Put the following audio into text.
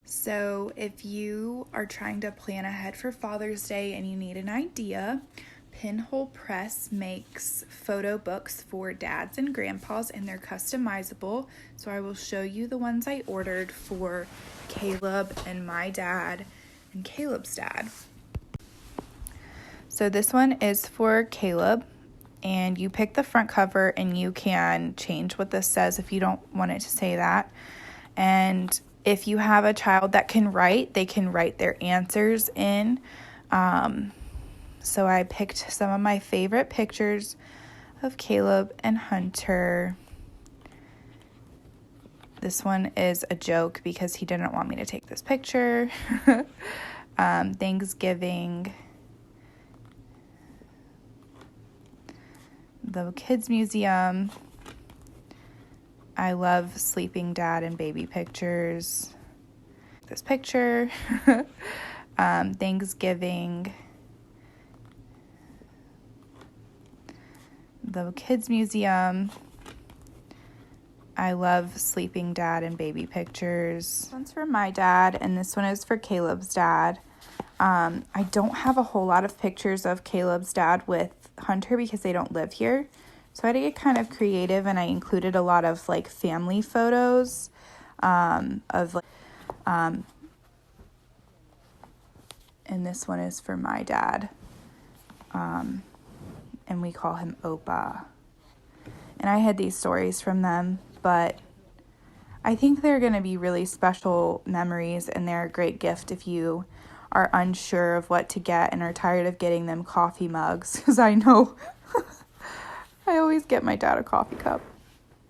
So if you are trying to plan ahead for Father's Day and you need an idea, Pinhole Press makes photo books for dads and grandpas, and they're customizable. So I will show you the ones I ordered for Caleb and my dad and Caleb's dad. So this one is for Caleb, and you pick the front cover and you can change what this says if you don't want it to say that. And if you have a child that can write, they can write their answers in. So I picked some of my favorite pictures of Caleb and Hunter. This one is a joke because he didn't want me to take this picture. Thanksgiving. The Kids Museum. I love sleeping dad and baby pictures. This picture. Thanksgiving. The Kids Museum. I love sleeping dad and baby pictures. This one's for my dad, and this one is for Caleb's dad. I don't have a whole lot of pictures of Caleb's dad with Hunter because they don't live here. So I had to get kind of creative, and I included a lot of like family photos and this one is for my dad. And we call him Opa. And I had these stories from them, but I think they're going to be really special memories, and they're a great gift if you are unsure of what to get and are tired of getting them coffee mugs, because I know I always get my dad a coffee cup.